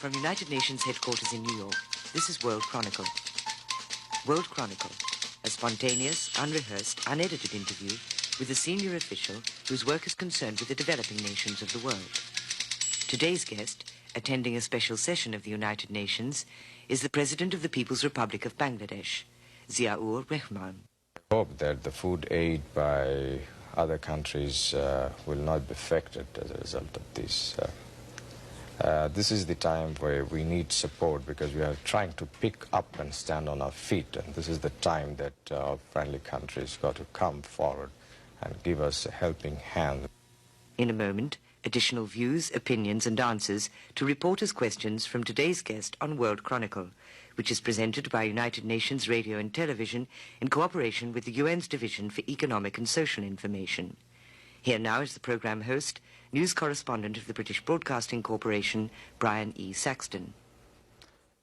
From United Nations headquarters in New York, this is World Chronicle. World Chronicle, a spontaneous, unrehearsed, unedited interview with a senior official whose work is concerned with the developing nations of the world. Today's guest, attending a special session of the United Nations, is the President of the People's Republic of Bangladesh, Ziaur Rahman. I hope that the food aid by other countries will not be affected as a result of this. This is the time where we need support because we are trying to pick up and stand on our feet, and this is the time that our friendly countries got to come forward and give us a helping hand. In a moment, additional views, opinions and answers to reporters' questions from today's guest on World Chronicle, which is presented by United Nations Radio and Television in cooperation with the UN's Division for Economic and Social Information. Here now is the programme host, news correspondent of the British Broadcasting Corporation, Brian E. Saxton.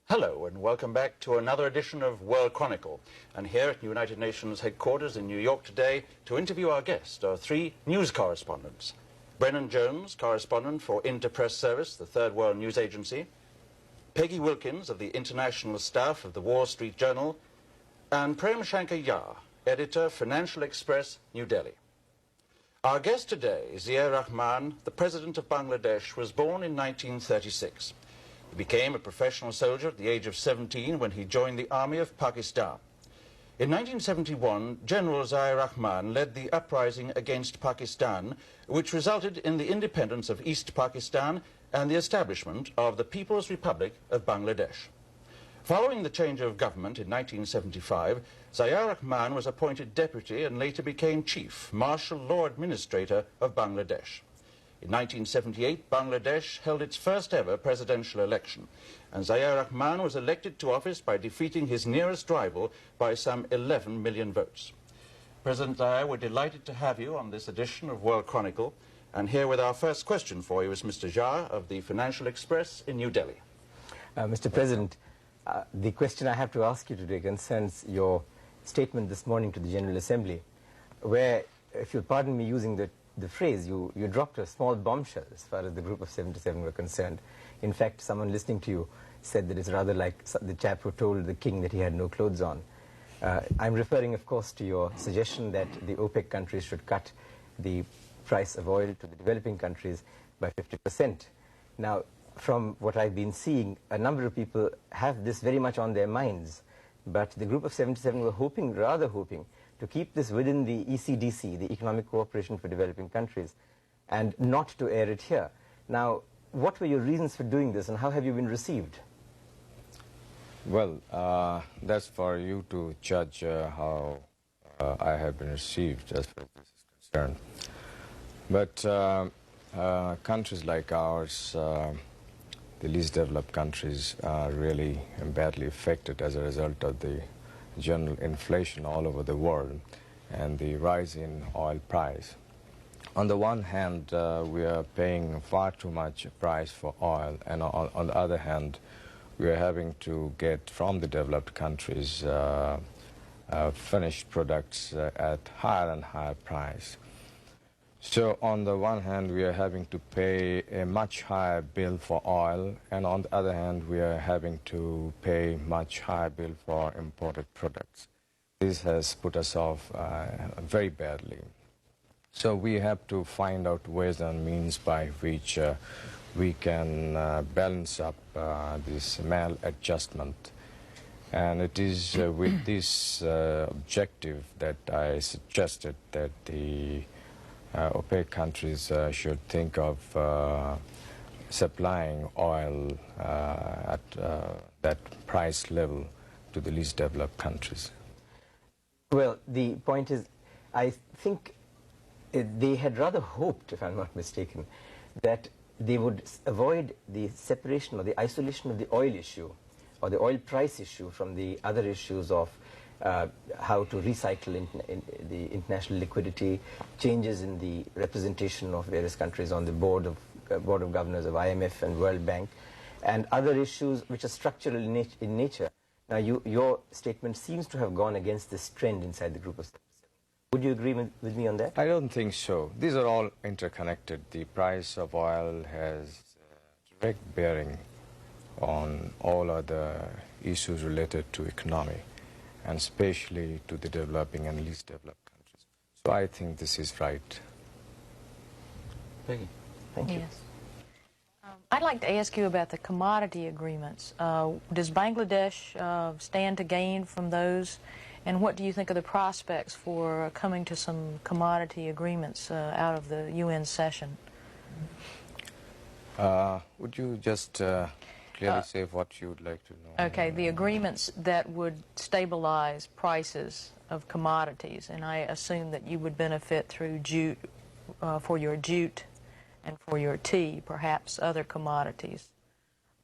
Hello and welcome back to another edition of World Chronicle. And here at United Nations headquarters in New York today to interview our guest are three news correspondents. Brennan Jones, correspondent for Interpress Service, the Third World News Agency, Peggy Wilkins of the International Staff of the Wall Street Journal, and Prem Shankar Yar, editor, Financial Express, New Delhi. Our guest today, Ziaur Rahman, the President of Bangladesh, was born in 1936. He became a professional soldier at the age of 17 when he joined the army of Pakistan. In 1971, General Ziaur Rahman led the uprising against Pakistan, which resulted in the independence of East Pakistan and the establishment of the People's Republic of Bangladesh. Following the change of government in 1975, Ziaur Rahman was appointed deputy and later became chief martial law administrator of Bangladesh. In 1978, Bangladesh held its first ever presidential election, and Ziaur Rahman was elected to office by defeating his nearest rival by some 11 million votes. President Ziaur, we're delighted to have you on this edition of World Chronicle, and here with our first question for you is Mr. Yar of the Financial Express in New Delhi. Mr. President, the question I have to ask you today concerns your statement this morning to the General Assembly, where, if you'll pardon me using the phrase, you dropped a small bombshell as far as the Group of 77 were concerned. In fact, someone listening to you said that it's rather like the chap who told the king that he had no clothes on. I'm referring, of course, to your suggestion that the OPEC countries should cut the price of oil to the developing countries by 50%. Now, from what I've been seeing, a number of people have this very much on their minds, but the Group of 77 were rather hoping, to keep this within the ECDC, the Economic Cooperation for Developing Countries, and not to air it here. Now, what were your reasons for doing this, and how have you been received? Well, that's for you to judge how I have been received as far as this is concerned. But countries like ours, the least developed countries, are really badly affected as a result of the general inflation all over the world and the rise in oil price. On the one hand, we are paying far too much price for oil, and on the other hand, we are having to get from the developed countries finished products at higher and higher price. So on the one hand, we are having to pay a much higher bill for oil, and on the other hand, we are having to pay much higher bill for imported products. This has put us off very badly. So we have to find out ways and means by which we can balance up this maladjustment. And it is with this objective that I suggested that the OPEC countries should think of supplying oil at that price level to the least developed countries. Well, the point is, I think they had rather hoped, if I'm not mistaken, that they would avoid the separation or the isolation of the oil issue or the oil price issue from the other issues of how to recycle in the international liquidity, changes in the representation of various countries on the board of governors of IMF and World Bank, and other issues which are structural in nature. Now, your statement seems to have gone against this trend inside the Group of 77. Would you agree with me on that? I don't think so. These are all interconnected. The price of oil has direct bearing on all other issues related to economy, and especially to the developing and least developed countries. So I think this is right. Peggy. Thank you. Yes. I'd like to ask you about the commodity agreements. Does Bangladesh stand to gain from those? And what do you think of the prospects for coming to some commodity agreements out of the UN session? Would you just clearly say what you would like to know? Okay, the agreements that would stabilize prices of commodities, and I assume that you would benefit through jute, for your jute and for your tea, perhaps other commodities.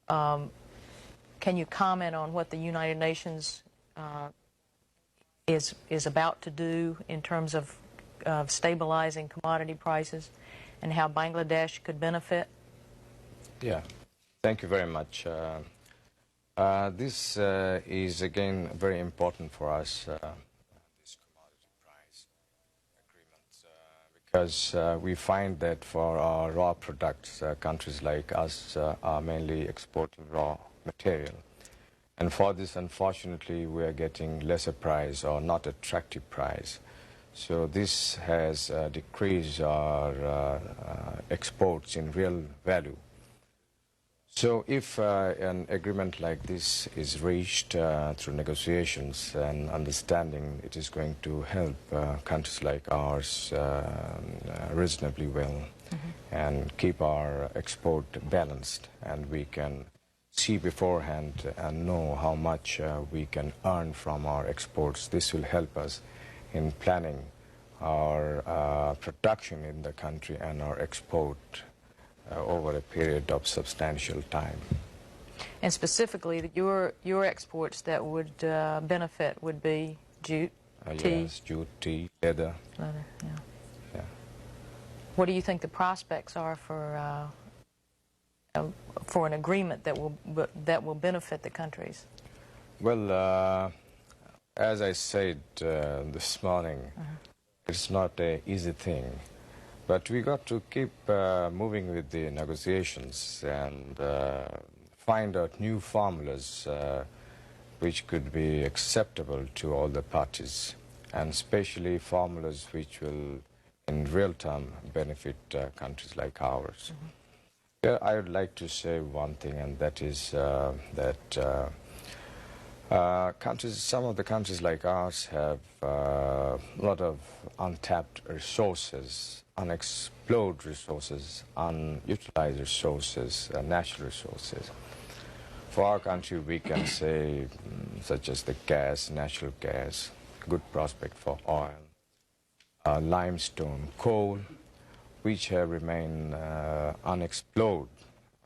Can you comment on what the United Nations is about to do in terms of stabilizing commodity prices and how Bangladesh could benefit? Yeah, thank you very much. This is again very important for us, this commodity price agreement, because we find that for our raw products, countries like us are mainly exporting raw material. And for this, unfortunately, we are getting lesser price or not attractive price. So this has decreased our exports in real value. So if an agreement like this is reached through negotiations and understanding, it is going to help countries like ours reasonably well and keep our export balanced, and we can see beforehand and know how much we can earn from our exports. This will help us in planning our production in the country and our export over a period of substantial time. And specifically, your exports that would benefit would be jute, tea? Yes, jute, tea, leather. Leather, yeah. Yeah. What do you think the prospects are for an agreement that will benefit the countries? Well, as I said this morning, it's not an easy thing. But we got to keep moving with the negotiations and find out new formulas which could be acceptable to all the parties, and especially formulas which will, in real time, benefit countries like ours. Yeah, I would like to say one thing, and that is that some of the countries like ours have a lot of untapped resources, unexplored resources, unutilized resources, natural resources. For our country, we can say such as the gas, natural gas, good prospect for oil, limestone, coal, which have remained unexplored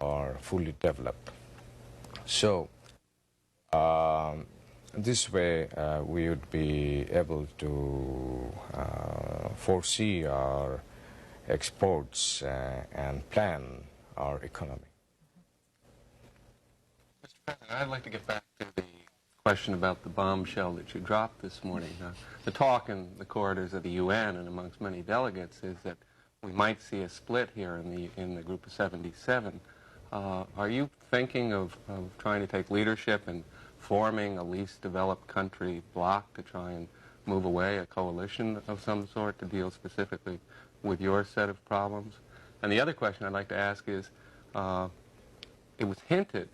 or fully developed. So this way we would be able to foresee our exports and plan our economy. Mr. President, I'd like to get back to the question about the bombshell that you dropped this morning. The talk in the corridors of the UN and amongst many delegates is that we might see a split here in the group of 77. Are you thinking of trying to take leadership and forming a least developed country bloc to try and move away, a coalition of some sort to deal specifically with your set of problems? And the other question I'd like to ask is, it was hinted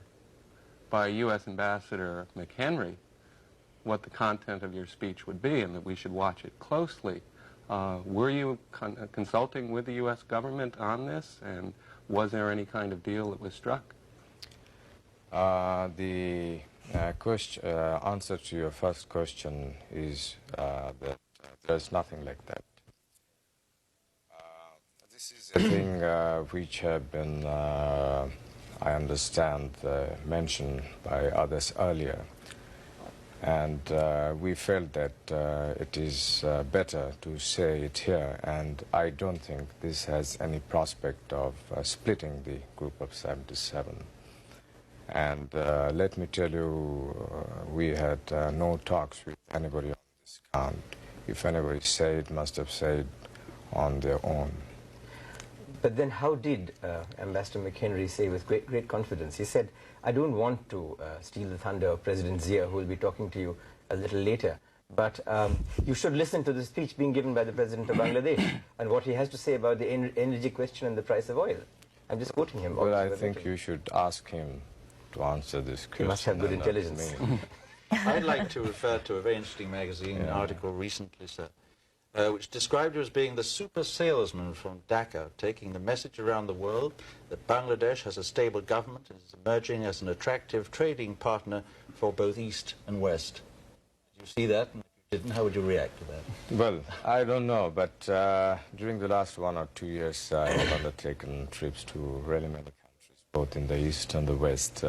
by U.S. Ambassador McHenry what the content of your speech would be and that we should watch it closely. Were you consulting with the U.S. government on this, and was there any kind of deal that was struck? The answer to your first question is that there's nothing like that. This is a thing which have been, I understand, mentioned by others earlier. And we felt that it is better to say it here, and I don't think this has any prospect of splitting the group of 77. And let me tell you, we had no talks with anybody on this count. If anybody said, must have said on their own. But then how did Ambassador McHenry say with great confidence? He said, I don't want to steal the thunder of President Ziaur, who will be talking to you a little later, but you should listen to the speech being given by the President of Bangladesh and what he has to say about the energy question and the price of oil. I'm just quoting him. Well, I think you should ask him to answer this question. He must have good intelligence. I'd like to refer to a very interesting magazine article recently, sir, which described you as being the super salesman from Dhaka, taking the message around the world that Bangladesh has a stable government and is emerging as an attractive trading partner for both East and West. Did you see that? And if you didn't, how would you react to that? Well, I don't know, but during the last 1 or 2 years, I have undertaken trips to really many countries, both in the East and the West.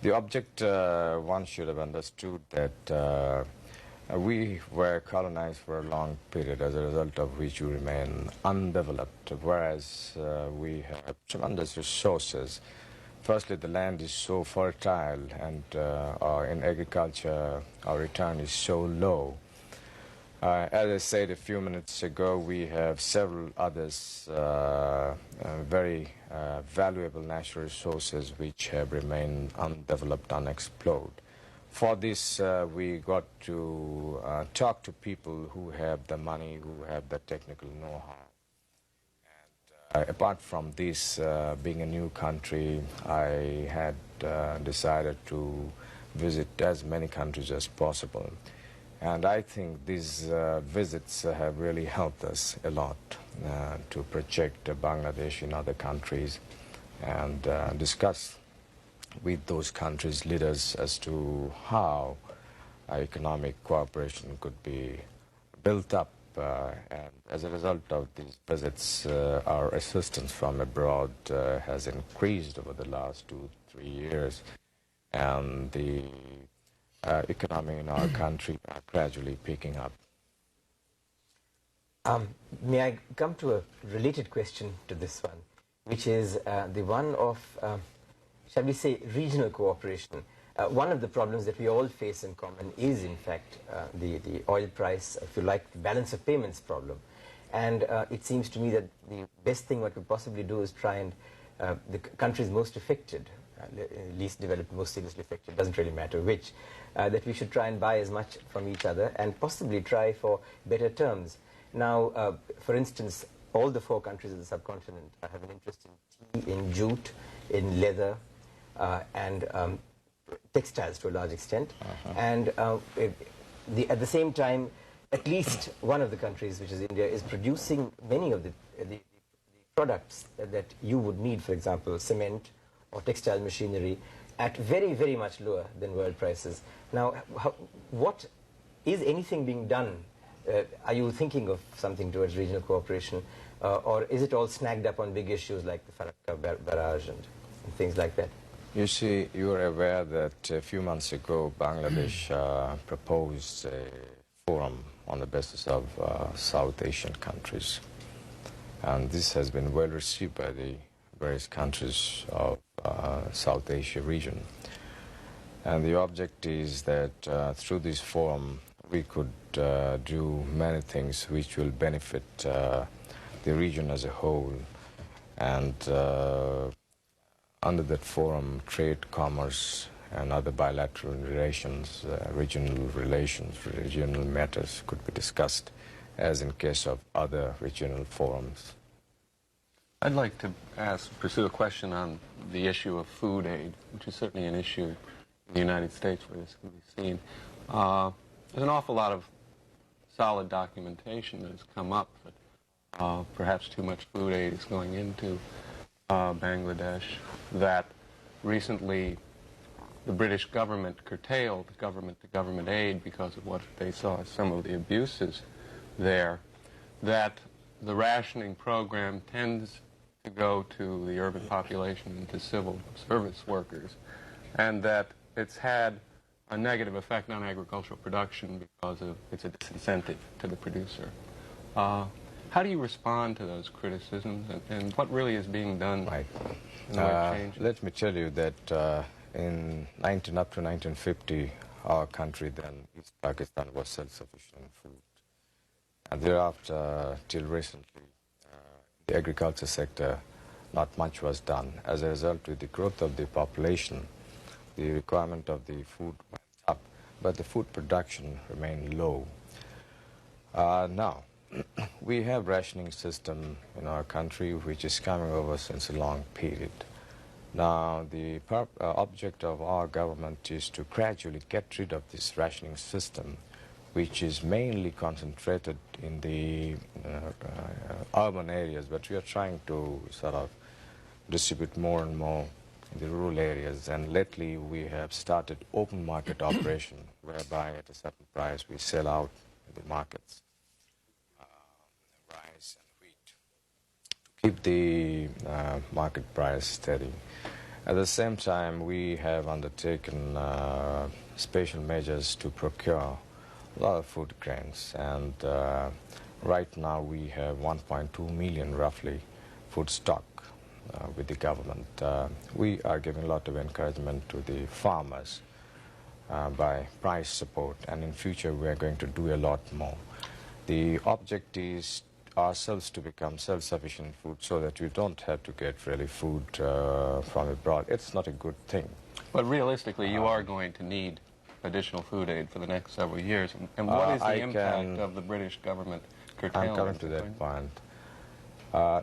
The object, one should have understood that we were colonized for a long period, as a result of which we remain undeveloped, whereas we have tremendous resources. Firstly, the land is so fertile, and in agriculture, our return is so low. As I said a few minutes ago, we have several others, very valuable natural resources which have remained undeveloped, unexplored. For this, we got to talk to people who have the money, who have the technical know-how. And apart from this, being a new country, I had decided to visit as many countries as possible. And I think these visits have really helped us a lot to project Bangladesh in other countries and discuss with those countries' leaders as to how economic cooperation could be built up. And as a result of these visits, our assistance from abroad has increased over the last 2-3 years. And the economy in our country are gradually picking up. May I come to a related question to this one, which is the one of, shall we say, regional cooperation. One of the problems that we all face in common is, in fact, the oil price, if you like, the balance of payments problem. And it seems to me that the best thing what we possibly do is try and, the countries most affected, least developed, most seriously affected, doesn't really matter which, that we should try and buy as much from each other and possibly try for better terms. Now, for instance, all the 4 countries of the subcontinent have an interest in tea, in jute, in leather, and textiles to a large extent. And at the same time, at least one of the countries, which is India, is producing many of the products that you would need, for example, cement or textile machinery, at very, very much lower than world prices. Now, what is anything being done? Are you thinking of something towards regional cooperation, or is it all snagged up on big issues like the Farakka barrage and things like that? You see, you are aware that a few months ago, Bangladesh proposed a forum on the basis of South Asian countries. And this has been well received by the various countries of South Asia region. And the object is that through this forum, we could do many things which will benefit the region as a whole. And under that forum, trade, commerce, and other bilateral relations, regional matters could be discussed, as in case of other regional forums. I'd like to pursue a question on the issue of food aid, which is certainly an issue in the United States where this can be seen. There's an awful lot of solid documentation that has come up that perhaps too much food aid is going into Bangladesh, that recently the British government curtailed government-to-government aid because of what they saw as some of the abuses there, that the rationing program tends to go to the urban population and to civil service workers, and that it's had a negative effect on agricultural production because of it's a disincentive to the producer. How do you respond to those criticisms, and what really is being done? Right. Change? Let me tell you that up to 1950, our country then, East Pakistan, was self-sufficient in food. And thereafter, till recently, the the agriculture sector, not much was done. As a result, with the growth of the population, the requirement of the food went up, but the food production remained low. Now, we have rationing system in our country which is coming over since a long period. Now, the object of our government is to gradually get rid of this rationing system, which is mainly concentrated in the urban areas, but we are trying to sort of distribute more and more in the rural areas. And lately we have started open market operation, whereby at a certain price we sell out in the markets rice and wheat to keep the market price steady. At the same time, we have undertaken special measures to procure a lot of food grains, and right now we have 1.2 million roughly food stock with the government. We are giving a lot of encouragement to the farmers by price support, and in future we are going to do a lot more. The object is ourselves to become self-sufficient in food so that we don't have to get really food from abroad. It's not a good thing. But realistically, you are going to need additional food aid for the next several years. And what is the impact of the British government curtailment? I'm coming to that point.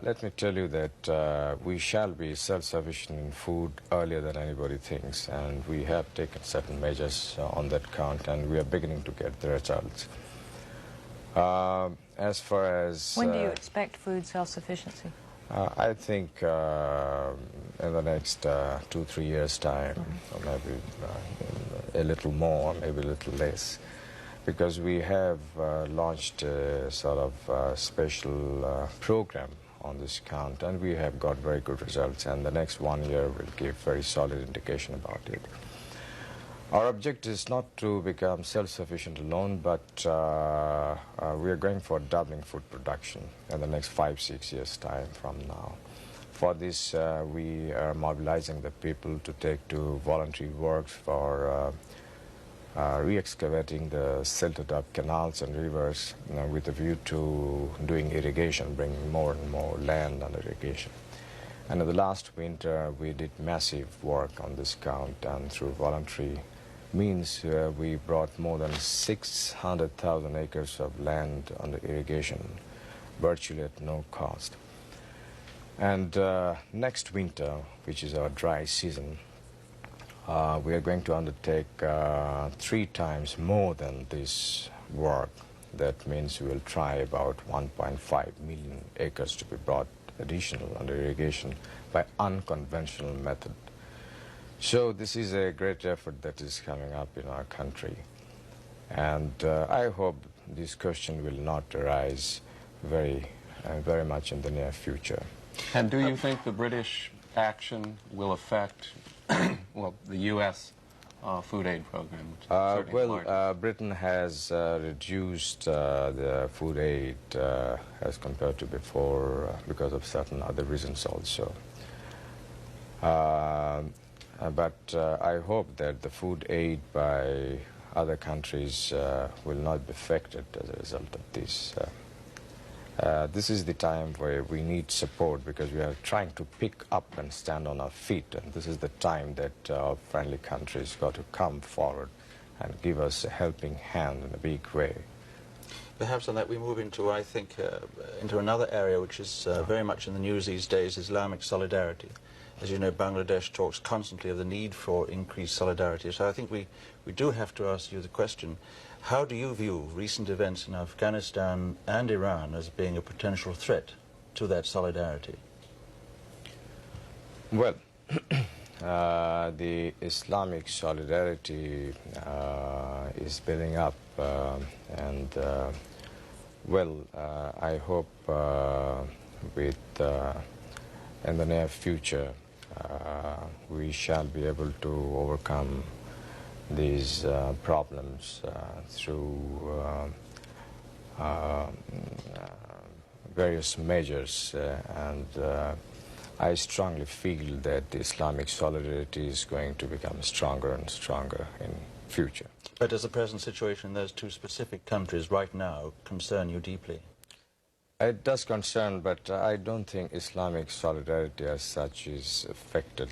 Let me tell you that we shall be self-sufficient in food earlier than anybody thinks, and we have taken certain measures on that count, and we are beginning to get the results. As far as... When do you expect food self-sufficiency? I think in the next 2-3 years' time, or maybe a little more, maybe a little less, because we have launched a sort of special program on this count, and we have got very good results, and the next 1 year will give very solid indication about it. Our objective is not to become self-sufficient alone, but we are going for doubling food production in the next 5-6 years' time from now. For this, we are mobilizing the people to take to voluntary works for re-excavating the silted up canals and rivers, with a view to doing irrigation, bringing more and more land under irrigation. And in the last winter, we did massive work on this count, and through voluntary means we brought more than 600,000 acres of land under irrigation, virtually at no cost. And next winter, which is our dry season, we are going to undertake 3 times more than this work. That means we will try about 1.5 million acres to be brought additional under irrigation by unconventional method. So this is a great effort that is coming up in our country, and I hope this question will not arise very much in the near future. And do you think the British action will affect well, the U.S. food aid program? Britain has reduced the food aid as compared to before because of certain other reasons also. But I hope that the food aid by other countries will not be affected as a result of this. This is the time where we need support, because we are trying to pick up and stand on our feet, and this is the time that our friendly countries got to come forward and give us a helping hand in a big way. Perhaps on that we move into, I think, into another area which is very much in the news these days, Islamic solidarity. As you know, Bangladesh talks constantly of the need for increased solidarity. So I think we do have to ask you the question, how do you view recent events in Afghanistan and Iran as being a potential threat to that solidarity? Well, the Islamic solidarity is building up, and I hope in the near future we shall be able to overcome these problems through various measures, and I strongly feel that the Islamic solidarity is going to become stronger and stronger in future. But does the present situation in those 2 specific countries right now concern you deeply? It does concern, but I don't think Islamic solidarity as such is affected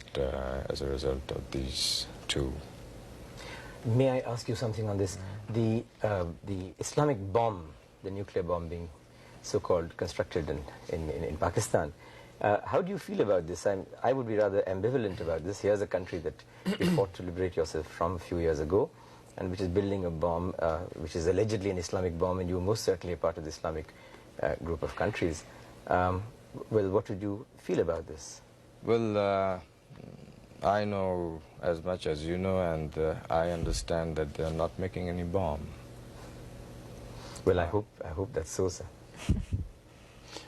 as a result of these two. May I ask you something on this? The Islamic bomb, the nuclear bomb being so-called constructed in Pakistan, how do you feel about this? I would be rather ambivalent about this. Here's a country that you fought to liberate yourself from a few years ago, and which is building a bomb, which is allegedly an Islamic bomb, and you were most certainly a part of the Islamic group of countries. Well, what would you feel about this? Well, I know as much as you know, and I understand that they're not making any bomb. Well, I hope that's so, sir.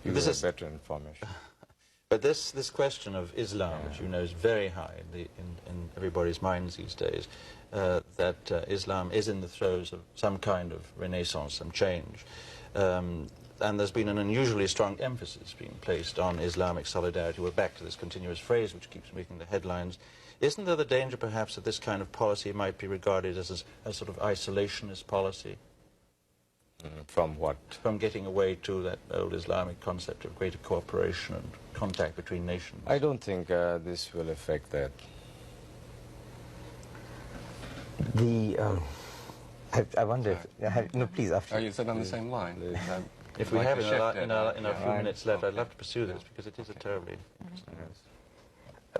You have better information. But this question of Islam, which you know is very high in everybody's minds these days, that Islam is in the throes of some kind of renaissance, some change. And there's been an unusually strong emphasis being placed on Islamic solidarity. We're back to this continuous phrase which keeps making the headlines. Isn't there the danger perhaps that this kind of policy might be regarded as a sort of isolationist policy? From what? From getting away to that old Islamic concept of greater cooperation and contact between nations. I don't think this will affect that. I wonder if... no, please, after... Are you sit on the same line? If we have in our few minutes left, I'd love to pursue this, because it is a terribly interesting...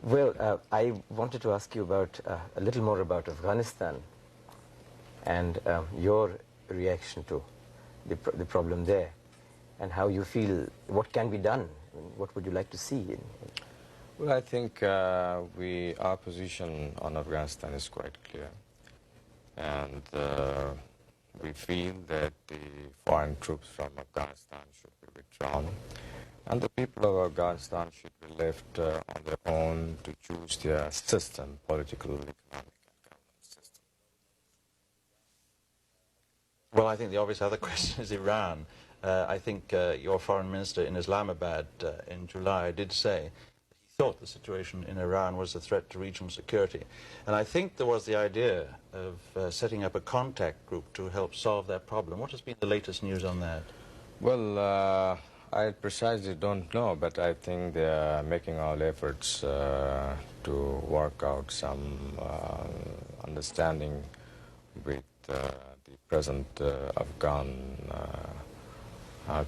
Well, I wanted to ask you about a little more about Afghanistan and your reaction to the problem there, and how you feel, what can be done, what would you like to see? Well, I think our position on Afghanistan is quite clear, and we feel that the foreign troops from Afghanistan should be withdrawn, and the people of Afghanistan should be left on their own to choose their system, political, economic, and government system. Well, I think the obvious other question is Iran. I think your foreign minister in Islamabad in July did say that he thought the situation in Iran was a threat to regional security. And I think there was the idea of setting up a contact group to help solve that problem. What has been the latest news on that? Well, I precisely don't know, but I think they are making all efforts to work out some understanding with the present Afghan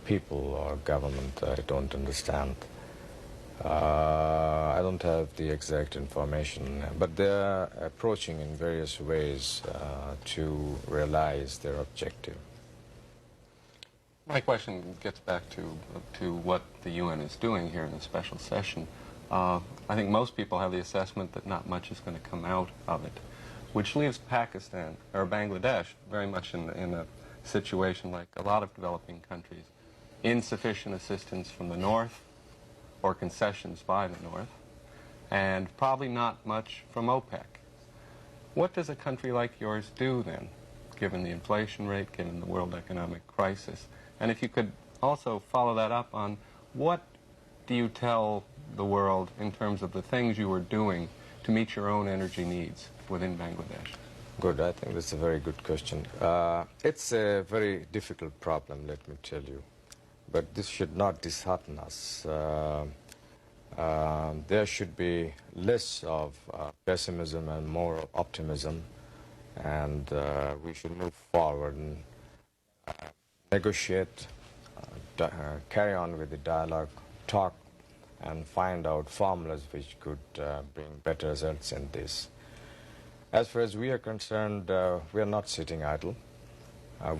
people or government. I don't understand. I don't have the exact information, but they are approaching in various ways to realize their objective. My question gets back to what the UN is doing here in a special session. I think most people have the assessment that not much is going to come out of it, which leaves Pakistan, or Bangladesh, very much in a situation like a lot of developing countries. Insufficient assistance from the North, or concessions by the North, and probably not much from OPEC. What does a country like yours do then, given the inflation rate, given the world economic crisis? And if you could also follow that up on what do you tell the world in terms of the things you are doing to meet your own energy needs within Bangladesh? Good, I think that's a very good question. It's a very difficult problem, let me tell you. But this should not dishearten us. There should be less of pessimism and more of optimism, and we should move forward and negotiate, carry on with the dialogue, talk, and find out formulas which could bring better results in this. As far as we are concerned, we are not sitting idle.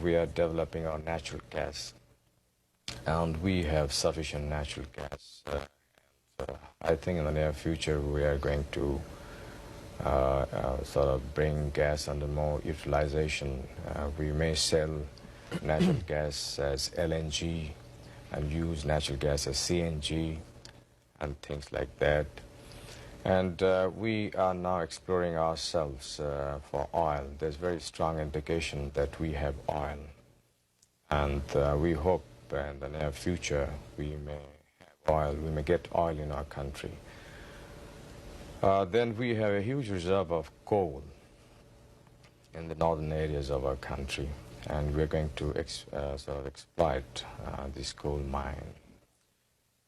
We are developing our natural gas, and we have sufficient natural gas. I think in the near future we are going to sort of bring gas under more utilization. We may sell natural gas as LNG and use natural gas as CNG and things like that. And we are now exploring ourselves for oil. There's very strong indication that we have oil. And we hope in the near future we may have oil, we may get oil in our country. Then we have a huge reserve of coal in the northern areas of our country. and we're going to sort of exploit this coal mine.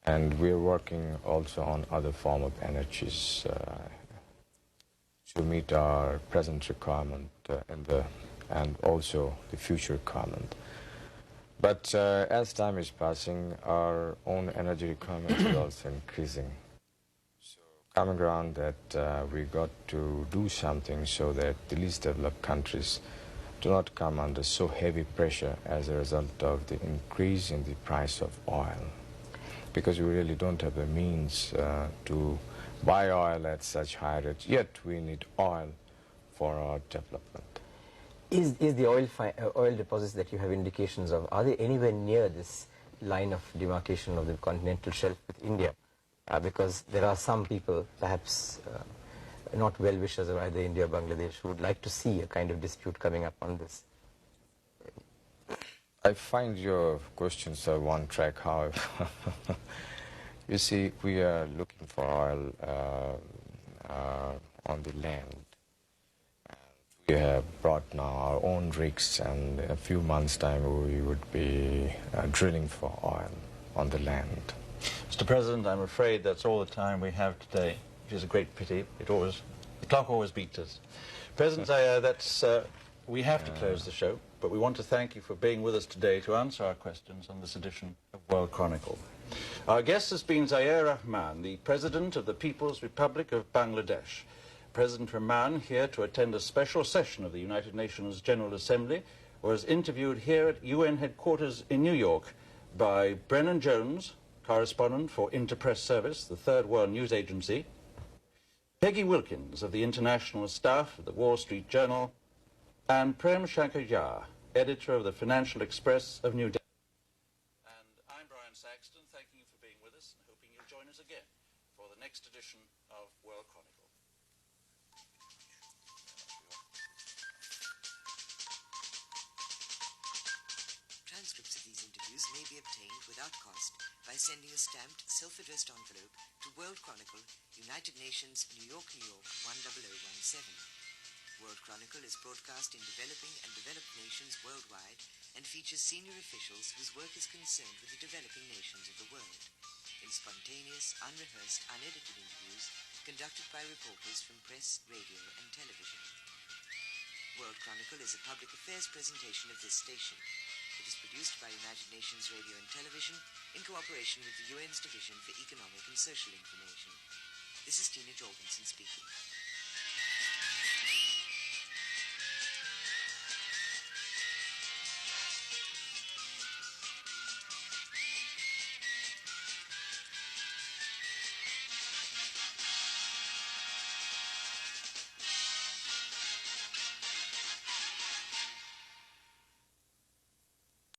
And we're working also on other form of energies to meet our present requirement and also the future requirement. But as time is passing, our own energy requirement is also increasing. So coming around that we got to do something so that the least developed countries do not come under so heavy pressure as a result of the increase in the price of oil. Because we really don't have the means to buy oil at such high rates, yet we need oil for our development. Is the oil deposits that you have indications of, are they anywhere near this line of demarcation of the continental shelf with India? Because there are some people, perhaps not well-wishers of either India or Bangladesh, who would like to see a kind of dispute coming up on this. I find your questions are one track, however. You see, we are looking for oil on the land. We have brought now our own rigs, and in a few months' time we would be drilling for oil on the land. Mr. President, I'm afraid that's all the time we have today, which is a great pity. The clock always beats us. President Ziaur, we have to close the show, but we want to thank you for being with us today to answer our questions on this edition of World Chronicle. Our guest has been Ziaur Rahman, the President of the People's Republic of Bangladesh. President Rahman, here to attend a special session of the United Nations General Assembly, was interviewed here at UN headquarters in New York by Brennan Jones, correspondent for Interpress Service, the Third World News Agency, Peggy Wilkins of the International Staff of the Wall Street Journal, and Prem Shankar Jha, editor of the Financial Express of New Delhi. And I'm Brian Saxton, thanking you for being with us and hoping you'll join us again for the next edition of World Chronicle. Transcripts of these interviews may be obtained without cost by sending a stamped, self-addressed envelope to World Chronicle, United Nations, New York, New York, 10017. World Chronicle is broadcast in developing and developed nations worldwide and features senior officials whose work is concerned with the developing nations of the world, in spontaneous, unrehearsed, unedited interviews conducted by reporters from press, radio, and television. World Chronicle is a public affairs presentation of this station. It is produced by United Nations Radio and Television in cooperation with the UN's Division for Economic and Social Information. This is Tina Jorgensen speaking.